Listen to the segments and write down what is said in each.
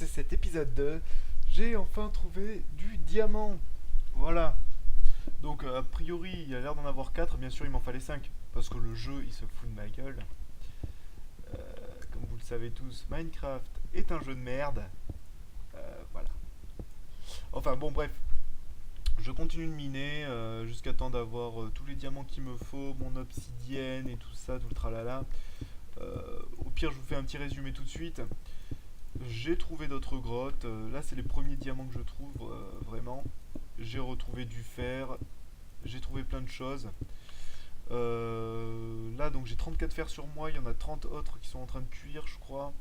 cet épisode 2, j'ai enfin trouvé du diamant. Voilà. Donc a priori il y a l'air d'en avoir 4, bien sûr il m'en fallait 5. Parce que le jeu il se fout de ma gueule. Comme vous le savez tous, Minecraft est un jeu de merde. Voilà. Enfin bon bref, je continue de miner jusqu'à temps d'avoir tous les diamants qu'il me faut, mon obsidienne et tout ça, tout le tralala. Au pire je vous fais un petit résumé tout de suite. J'ai trouvé d'autres grottes. Là, c'est les premiers diamants que je trouve vraiment. J'ai retrouvé du fer. J'ai trouvé plein de choses. Là, donc j'ai 34 fers sur moi. Il y en a 30 autres qui sont en train de cuire, je crois.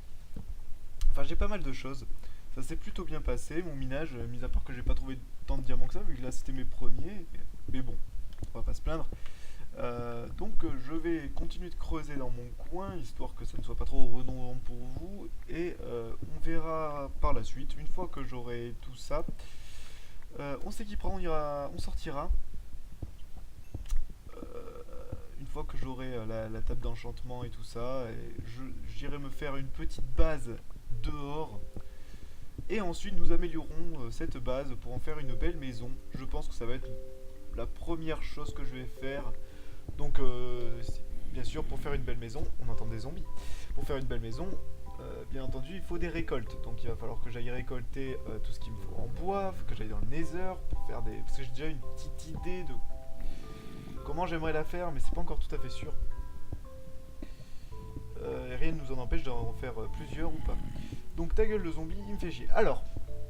Enfin, j'ai pas mal de choses. Ça s'est plutôt bien passé, mon minage. Mis à part que j'ai pas trouvé tant de diamants que ça, vu que là, c'était mes premiers. Mais bon, on va pas se plaindre. Donc je vais continuer de creuser dans mon coin, histoire que ça ne soit pas trop redondant pour vous, et on verra par la suite, une fois que j'aurai tout ça, on s'équipera, on sortira, une fois que j'aurai la table d'enchantement et tout ça, et j'irai me faire une petite base dehors, et ensuite nous améliorons cette base pour en faire une belle maison. Je pense que ça va être la première chose que je vais faire. Donc, bien sûr, pour faire une belle maison, on entend des zombies. Pour faire une belle maison, bien entendu, il faut des récoltes. Donc, il va falloir que j'aille récolter tout ce qu'il me faut en bois, que j'aille dans le Nether pour faire des. Parce que j'ai déjà une petite idée de comment j'aimerais la faire, mais c'est pas encore tout à fait sûr. Rien ne nous en empêche d'en faire plusieurs ou pas. Donc, ta gueule, le zombie, il me fait chier. Alors,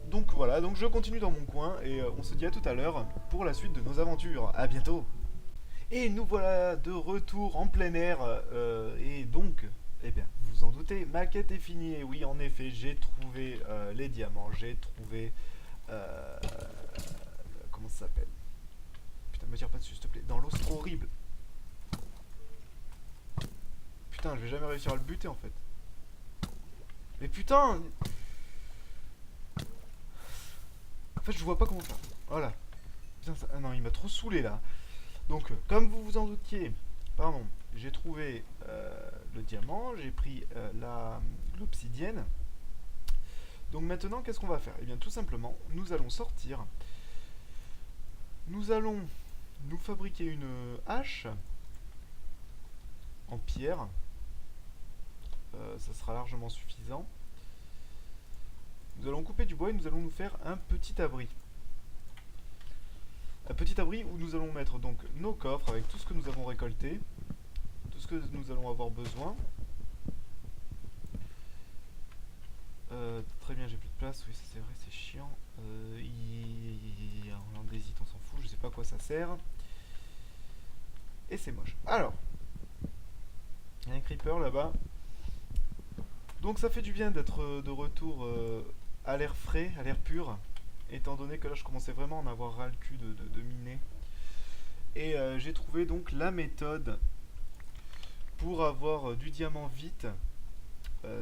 donc voilà, donc je continue dans mon coin et on se dit à tout à l'heure pour la suite de nos aventures. À bientôt! Et nous voilà de retour en plein air. Et donc, eh bien, vous vous en doutez, ma quête est finie. Et oui, en effet, j'ai trouvé les diamants. J'ai trouvé. euh, comment ça s'appelle? Putain, me tire pas dessus, s'il te plaît. Dans l'eau, c'est trop horrible. Putain, je vais jamais réussir à le buter en fait. Mais putain! En fait, je vois pas comment faire. Voilà. Putain, ah non, il m'a trop saoulé là. Donc, comme vous vous en doutiez, pardon, j'ai trouvé le diamant, j'ai pris l'obsidienne. Donc maintenant, qu'est-ce qu'on va faire? Eh bien, tout simplement, nous allons sortir. Nous allons nous fabriquer une hache en pierre. Ça sera largement suffisant. Nous allons couper du bois et nous allons nous faire un petit abri. Un petit abri où nous allons mettre donc nos coffres avec tout ce que nous avons récolté, tout ce que nous allons avoir besoin. Très bien, j'ai plus de place, oui, c'est vrai, c'est chiant. On en hésite, on s'en fout, je sais pas à quoi ça sert. Et c'est moche. Alors, il y a un creeper là-bas. Donc ça fait du bien d'être de retour à l'air frais, à l'air pur, étant donné que là je commençais vraiment à en avoir ras le cul de miner. Et j'ai trouvé donc la méthode pour avoir du diamant vite.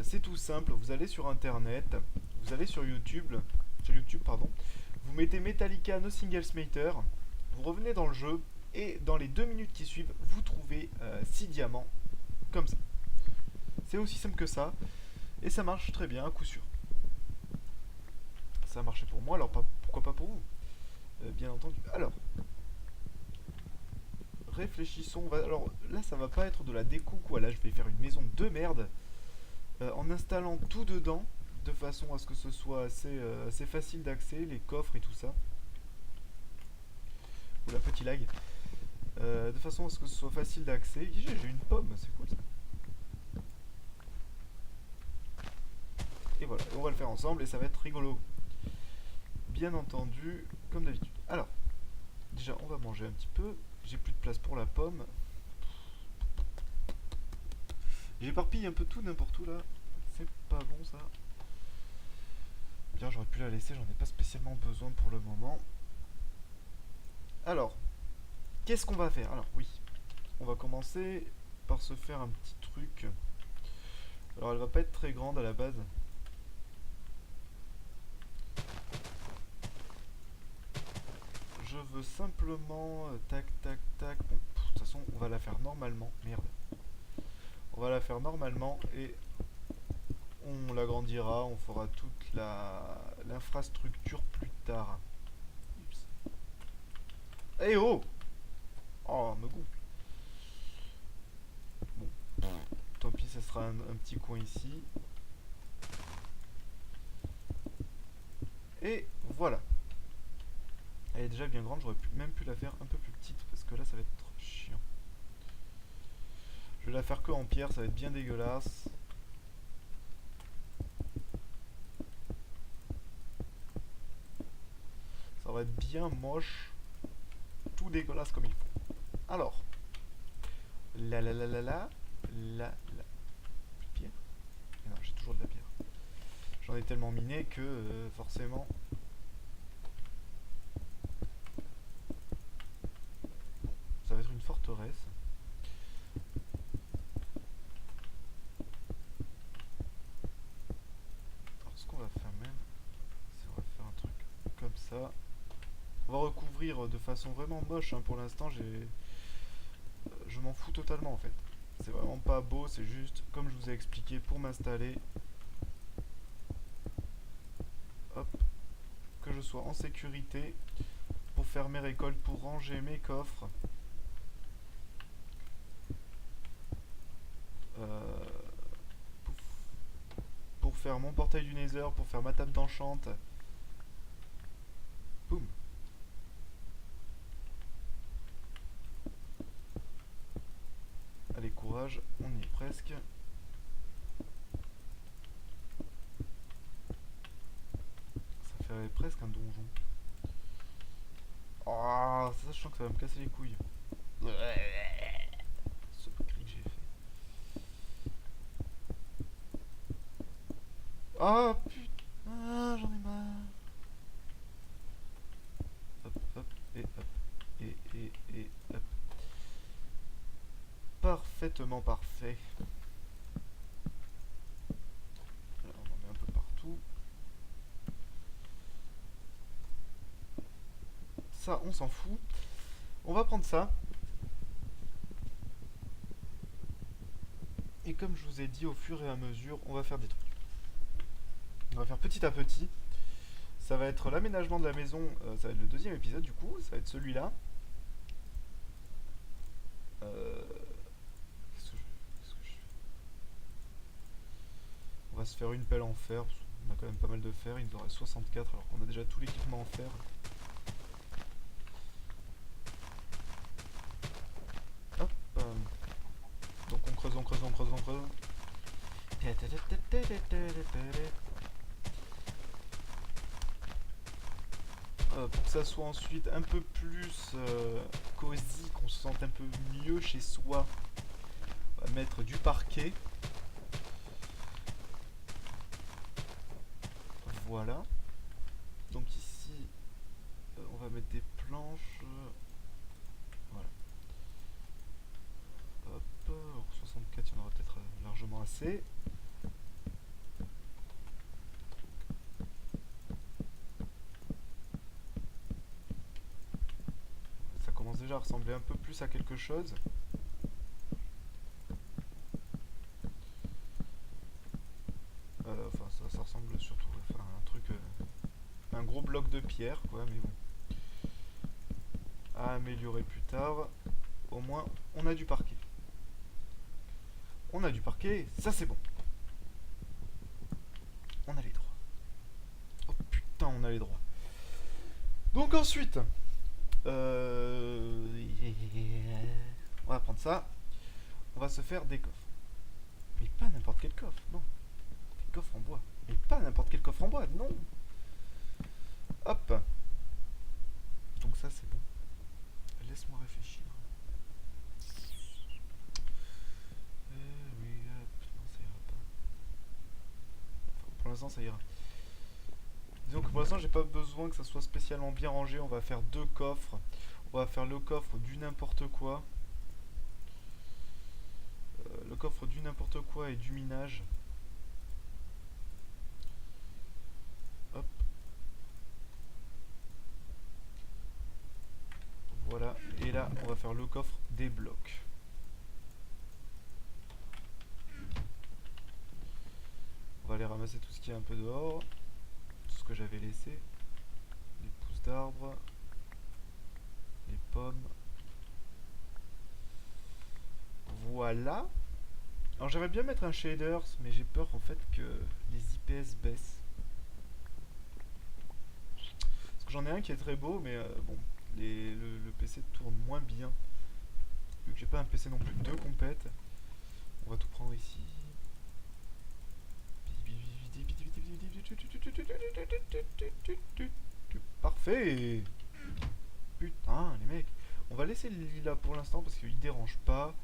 C'est tout simple, vous allez sur internet, vous allez sur YouTube pardon, vous mettez Metallica No Single Smelter, vous revenez dans le jeu et dans les 2 minutes qui suivent, vous trouvez 6 diamants comme ça. C'est aussi simple que ça et ça marche très bien à coup sûr. Ça a marché pour moi, alors pourquoi pas pour vous, bien entendu. Alors, réfléchissons. Alors là, ça va pas être de la déco quoi. Là, je vais faire une maison de merde en installant tout dedans de façon à ce que ce soit assez facile d'accès, les coffres et tout ça. Oula, petit lag. De façon à ce que ce soit facile d'accès. J'ai une pomme, c'est cool ça. Et voilà, on va le faire ensemble et ça va être rigolo. Bien entendu, comme d'habitude. Alors, déjà, on va manger un petit peu. J'ai plus de place pour la pomme. J'éparpille un peu tout n'importe où là. C'est pas bon ça. Bien, j'aurais pu la laisser, j'en ai pas spécialement besoin pour le moment. Alors, qu'est-ce qu'on va faire? Alors, oui, on va commencer par se faire un petit truc. Alors, elle va pas être très grande à la base. Je veux simplement tac tac tac. Bon, de toute façon, on va la faire normalement. Merde. On va la faire normalement et on l'agrandira, on fera toute l'infrastructure plus tard. Oups. Eh oh! Oh, me gonfle. Bon, tant pis, ça sera un petit coin ici. Et voilà. Elle est déjà bien grande, j'aurais même pu la faire un peu plus petite, parce que là ça va être trop chiant. Je vais la faire que en pierre, ça va être bien dégueulasse. Ça va être bien moche. Tout dégueulasse comme il faut. Alors. La. Plus de pierre? Mais non, j'ai toujours de la pierre. J'en ai tellement miné que forcément. Ça va être une forteresse. Alors ce qu'on va faire même, c'est on va faire un truc comme ça. On va recouvrir de façon vraiment moche, hein. Pour l'instant je m'en fous totalement en fait. C'est vraiment pas beau, c'est juste comme je vous ai expliqué pour m'installer. Hop, que je sois en sécurité pour faire mes récoltes, pour ranger mes coffres. Pour faire mon portail du Nether, pour faire ma table d'enchant. Boum. Allez, courage, on y est presque. Ça fait presque un donjon. Oh, ça, je sens que ça va me casser les couilles. Ce cri que j'ai fait. Oh putain, ah, j'en ai marre. Hop, hop, et hop, et hop. Parfaitement parfait. Alors, on en met un peu partout. Ça, on s'en fout. On va prendre ça. Et comme je vous ai dit, au fur et à mesure, on va faire des trucs. On va faire petit à petit. Ça va être l'aménagement de la maison. Ça va être le deuxième épisode du coup. Ça va être celui-là. Qu'est-ce que je fais? On va se faire une pelle en fer. On a quand même pas mal de fer. Il nous en reste 64 alors qu'on a déjà tout l'équipement en fer. Hop. Donc on creuse, on creuse, on creuse, on creuse. Pour que ça soit ensuite un peu plus cosy, qu'on se sente un peu mieux chez soi, on va mettre du parquet. Voilà. Donc ici, on va mettre des planches. Voilà. Hop, alors 64, il y en aura peut-être largement assez. Ça commence déjà à ressembler un peu plus à quelque chose. Enfin, ça ressemble surtout à un truc, un gros bloc de pierre, quoi, mais bon. À améliorer plus tard. Au moins, on a du parquet. On a du parquet, ça c'est bon. On a les droits. Oh putain, on a les droits. Donc ensuite, on va prendre ça. On va se faire des coffres. Mais pas n'importe quel coffre, non. Des coffres en bois. Mais pas n'importe quel coffre en bois, non. Hop. Donc ça c'est bon. Laisse-moi réfléchir. Oui, hop. Non, ça ira pas. Enfin, pour l'instant ça ira. Disons que pour l'instant j'ai pas besoin que ça soit spécialement bien rangé. On va faire deux coffres. On va faire le coffre du n'importe quoi. Le coffre du n'importe quoi et du minage. Hop. Voilà. Et là on va faire le coffre des blocs. On va aller ramasser tout ce qui est un peu dehors. Tout ce que j'avais laissé. Les pousses d'arbres. Les pommes. Voilà. Alors j'aimerais bien mettre un shaders, mais j'ai peur en fait que les IPS baissent. Parce que j'en ai un qui est très beau, mais bon, le PC tourne moins bien. Vu que j'ai pas un PC non plus de compète. On va tout prendre ici. Parfait. Putain, les mecs. On va laisser le lilas pour l'instant parce qu'il dérange pas.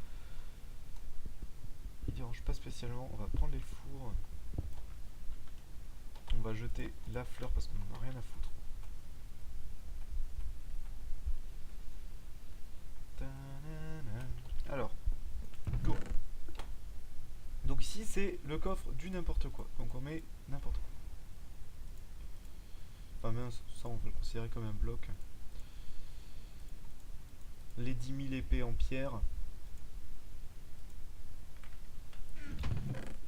Il dérange pas spécialement. On va prendre les fours. On va jeter la fleur parce qu'on n'en a rien à foutre. Alors, go. Donc ici c'est le coffre du n'importe quoi. Donc on met n'importe quoi. Enfin mince, ça on va le considérer comme un bloc. Les 10 000 épées en pierre.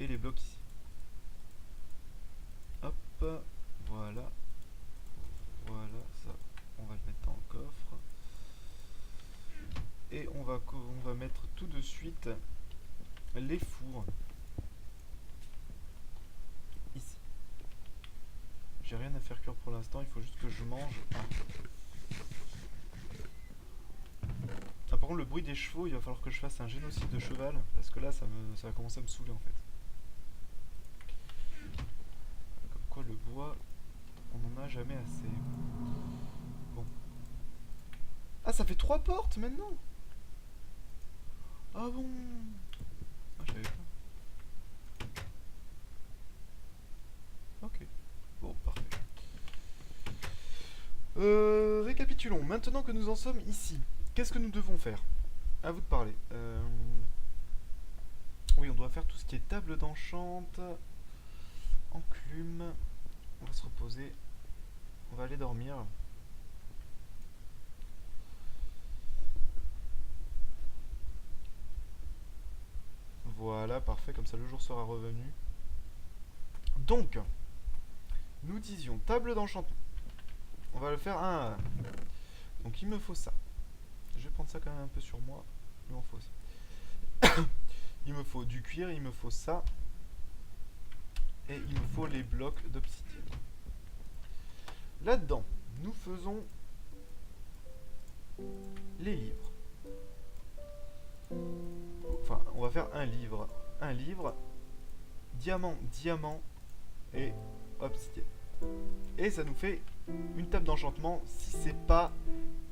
Et les blocs ici. Hop, voilà. Voilà, ça, on va le mettre dans le coffre. Et on va mettre tout de suite les fours. Ici. J'ai rien à faire cuire pour l'instant, il faut juste que je mange. Ah, par contre, le bruit des chevaux, il va falloir que je fasse un génocide de cheval. Parce que là, ça va commencer à me saouler en fait. Comme quoi, le bois, on n'en a jamais assez. Bon. Ah, ça fait 3 portes maintenant. Ah bon. Ah, je savais pas. Ok. Bon, parfait. Récapitulons. Maintenant que nous en sommes ici, qu'est-ce que nous devons faire? À vous de parler. Oui, on doit faire tout ce qui est table d'enchante, enclume. On va se reposer. On va aller dormir. Voilà, parfait, comme ça le jour sera revenu. Donc, nous disions table d'enchantement. On va le faire un à un. Donc il me faut ça. Je vais prendre ça quand même un peu sur moi. Il m'en faut ça. Il me faut du cuir, il me faut ça. Et il me faut les blocs d'obsidienne. Là-dedans, nous faisons les livres. Enfin, on va faire un livre. Un livre, diamant, diamant et obsidienne. Et ça nous fait une table d'enchantement si c'est pas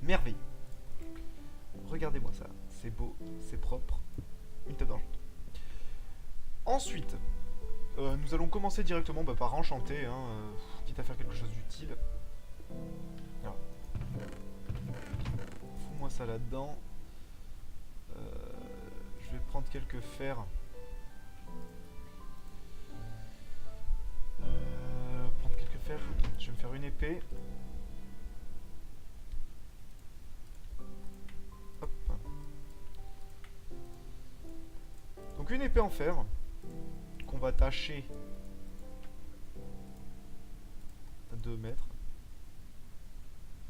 merveilleux. Regardez-moi ça. C'est beau, c'est propre. Une table d'enchantement. Ensuite, nous allons commencer directement par enchanter, hein, quitte à faire quelque chose d'utile. Alors, fous-moi ça là-dedans. Je vais prendre quelques fers. Prendre quelques fers. Je vais me faire une épée. Hop. Donc une épée en fer qu'on va tâcher à 2 mètres.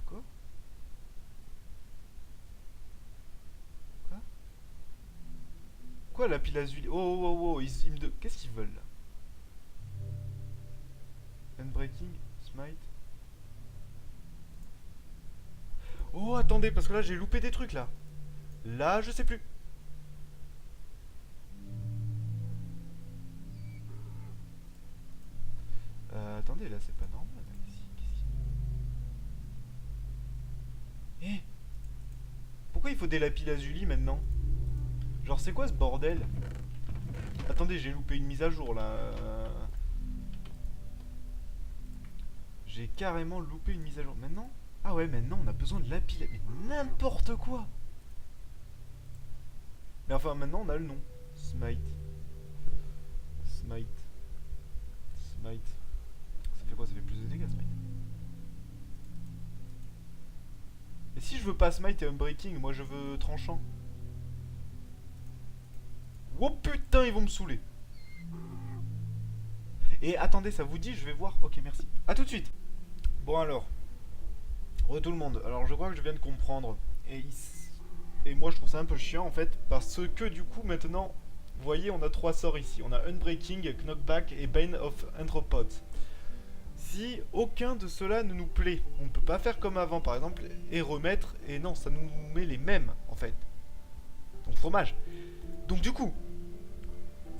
Quoi? Quoi? Quoi la pile azul? Oh oh oh, ils me qu'est-ce qu'ils veulent là? Unbreaking, smite. Oh attendez, parce que là j'ai loupé des trucs là. Là je sais plus. Attendez, là c'est pas normal. Eh, pourquoi il faut des lapis lazuli maintenant? Genre c'est quoi ce bordel? Attendez, j'ai loupé une mise à jour là. J'ai carrément loupé une mise à jour. Maintenant? Ah ouais, maintenant on a besoin de lapis. Mais n'importe quoi! Mais enfin, maintenant on a le nom. Smite. Smite. Smite. Ça fait quoi? Ça fait plus de dégâts, Smite. Et si je veux pas Smite et Unbreaking, moi je veux tranchant. Oh putain, ils vont me saouler. Et attendez, ça vous dit, je vais voir. Ok, merci. À tout de suite. Bon alors, tout le monde. Alors je crois que je viens de comprendre. Et moi je trouve ça un peu chiant en fait, parce que du coup maintenant, vous voyez, on a 3 sorts ici. On a Unbreaking, Knockback et Bane of Anthropods. Si aucun de ceux-là ne nous plaît, on ne peut pas faire comme avant par exemple et remettre, et non, ça nous met les mêmes en fait. Donc fromage. Donc du coup,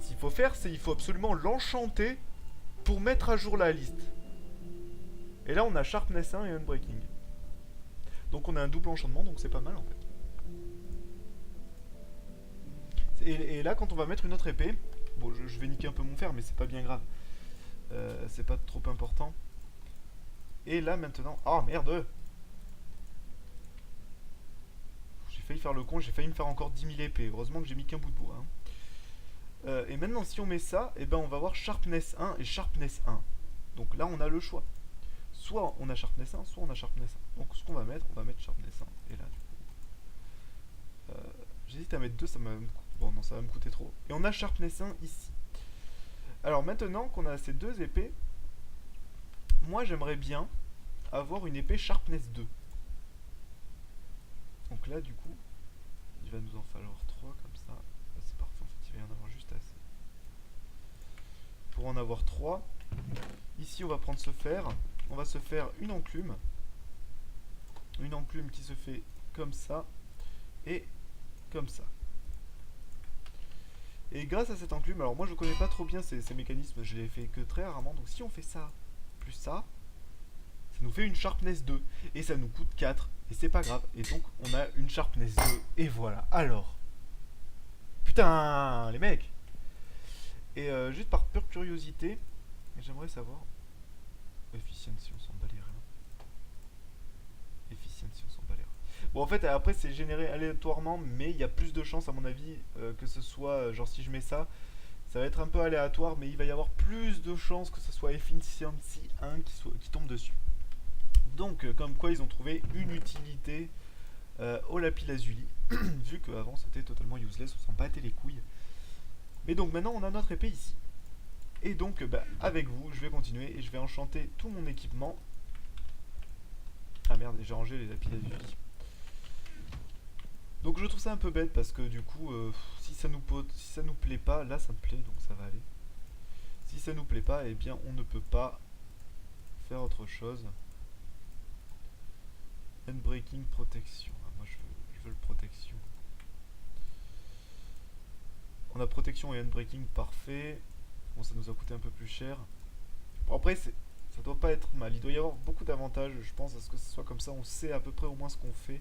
ce qu'il faut faire, c'est il faut absolument l'enchanter pour mettre à jour la liste. Et là on a Sharpness 1 et Unbreaking. Donc on a un double enchantement, donc c'est pas mal en fait. Et là quand on va mettre une autre épée, bon je vais niquer un peu mon fer mais c'est pas bien grave. C'est pas trop important. Et là maintenant... Ah merde! J'ai failli faire le con, j'ai failli me faire encore 10 000 épées. Heureusement que j'ai mis qu'un bout de bois. Hein. Et maintenant si on met ça, et ben on va avoir Sharpness 1 et Sharpness 1. Donc là on a le choix. Soit on a Sharpness 1, soit on a Sharpness 1. Donc ce qu'on va mettre, on va mettre Sharpness 1. Et là du coup... j'hésite à mettre 2, ça va me... Bon non, ça va me coûter trop. Et on a Sharpness 1 ici. Alors maintenant qu'on a ces deux épées, moi j'aimerais bien avoir une épée Sharpness 2. Donc là du coup, il va nous en falloir 3 comme ça. Là, c'est parfait, en fait il va y en avoir juste assez. Pour en avoir 3, ici on va prendre ce fer. On va se faire une enclume. Une enclume qui se fait comme ça et comme ça. Et grâce à cette enclume, alors moi je connais pas trop bien ces mécanismes, je l'ai fait que très rarement. Donc si on fait ça, plus ça nous fait une Sharpness 2. Et ça nous coûte 4. Et c'est pas grave. Et donc on a une Sharpness 2. Et voilà. Alors. Putain, les mecs. Et juste par pure curiosité, j'aimerais savoir... Efficiency, on s'en bat les reins. Efficiency, on s'en bat les reins. Bon, en fait, après, c'est généré aléatoirement, mais il y a plus de chances, à mon avis, que ce soit... genre, si je mets ça, ça va être un peu aléatoire, mais il va y avoir plus de chances que ce soit Efficiency 1 qui tombe dessus. Donc, comme quoi, ils ont trouvé une utilité au lapis lazuli, vu qu'avant, c'était totalement useless, on s'en battait les couilles. Mais donc, maintenant, on a notre épée ici. Et donc, avec vous, je vais continuer et je vais enchanter tout mon équipement. Ah merde, j'ai rangé les lapis lazuli. Donc je trouve ça un peu bête parce que du coup, si ça nous plaît pas, là ça me plaît donc ça va aller. Si ça nous plaît pas, eh bien on ne peut pas faire autre chose. Unbreaking protection. Ah, moi je veux le protection. On a protection et unbreaking parfait. Bon, ça nous a coûté un peu plus cher. Bon, après, ça doit pas être mal. Il doit y avoir beaucoup d'avantages, je pense, à ce que ce soit comme ça. On sait à peu près au moins ce qu'on fait.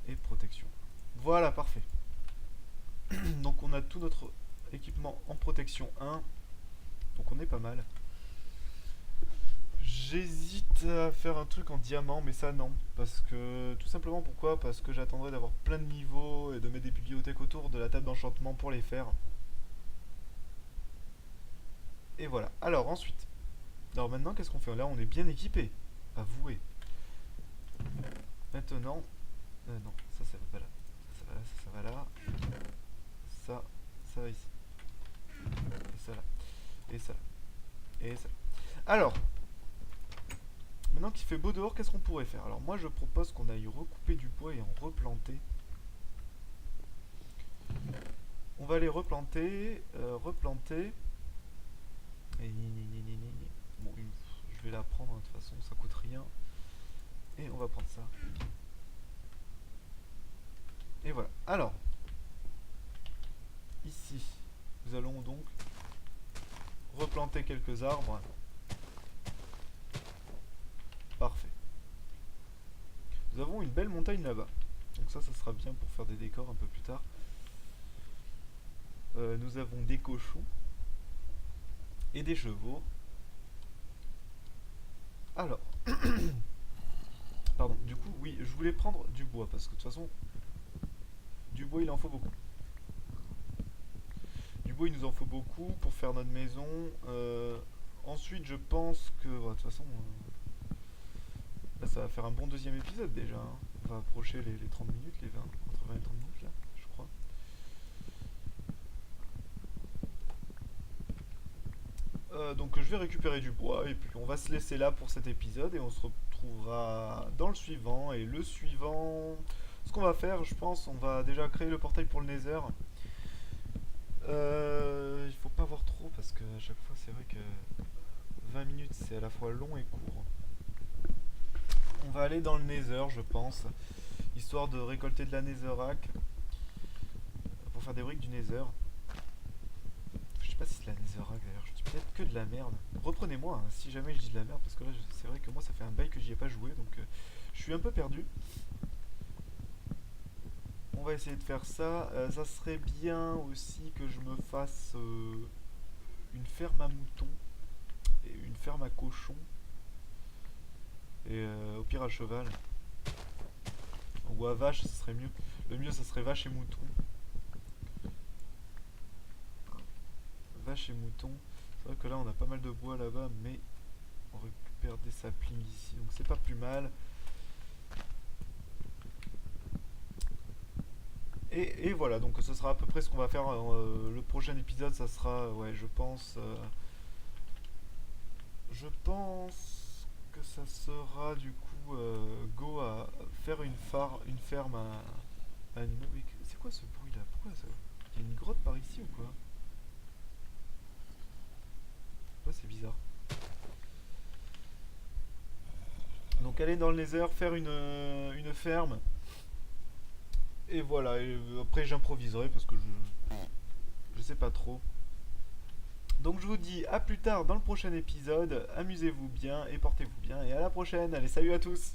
Et protection. Voilà, parfait. Donc on a tout notre équipement en protection 1. Donc on est pas mal. J'hésite à faire un truc en diamant, mais ça non. Parce que, tout simplement pourquoi? Parce que j'attendrai d'avoir plein de niveaux et de mettre des bibliothèques autour de la table d'enchantement pour les faire. Et voilà. Alors ensuite. Alors maintenant, qu'est-ce qu'on fait? Là, on est bien équipé. Avouez. Maintenant. Non, ça va pas là. Ça va là, ça va là. Ça va ici. Et ça là. Et ça là. Et ça là. Alors. Maintenant qu'il fait beau dehors, qu'est-ce qu'on pourrait faire? Alors moi, je propose qu'on aille recouper du bois et en replanter. On va aller replanter. Replanter. Et bon, je vais la prendre de toute façon, ça coûte rien. Et on va prendre ça. Et voilà. Alors, ici, nous allons donc replanter quelques arbres. Parfait. Nous avons une belle montagne là-bas. Donc ça sera bien pour faire des décors un peu plus tard. Nous avons des cochons. Et des chevaux. Alors, pardon, du coup, oui, je voulais prendre du bois, parce que de toute façon, du bois, il en faut beaucoup. Du bois, il nous en faut beaucoup pour faire notre maison. Ensuite, je pense que, de toute façon, là, ça va faire un bon deuxième épisode déjà. Hein. On va approcher les 30 minutes, les 20, entre 20 et 30 minutes, là, je crois. Donc je vais récupérer du bois et puis on va se laisser là pour cet épisode et on se retrouvera dans le suivant. Et le suivant, ce qu'on va faire, je pense, on va déjà créer le portail pour le Nether. Il faut pas voir trop parce que à chaque fois c'est vrai que 20 minutes c'est à la fois long et court. On va aller dans le Nether, je pense, histoire de récolter de la Netherrack pour faire des briques du Nether. Je sais pas si c'est de la Netherrack d'ailleurs, je dis peut-être que de la merde. Reprenez-moi hein, si jamais je dis de la merde parce que là c'est vrai que moi ça fait un bail que j'y ai pas joué donc je suis un peu perdu. On va essayer de faire ça. Ça serait bien aussi que je me fasse une ferme à moutons et une ferme à cochons et au pire à cheval ou à vache, ce serait mieux. Le mieux ça serait vache et mouton. Vache et mouton. C'est vrai que là on a pas mal de bois là-bas mais on récupère des saplings ici donc c'est pas plus mal. Et voilà, donc ce sera à peu près ce qu'on va faire. Le prochain épisode, ça sera, ouais, je pense que ça sera du coup go à faire une ferme à animaux. Mais c'est quoi ce bruit là? Pourquoi ça? Il y a une grotte par ici ou quoi? Ouais, c'est bizarre. Donc aller dans le Nether, faire une ferme. Et voilà, et après j'improviserai parce que je sais pas trop. Donc je vous dis à plus tard dans le prochain épisode, amusez-vous bien et portez-vous bien et à la prochaine, allez salut à tous.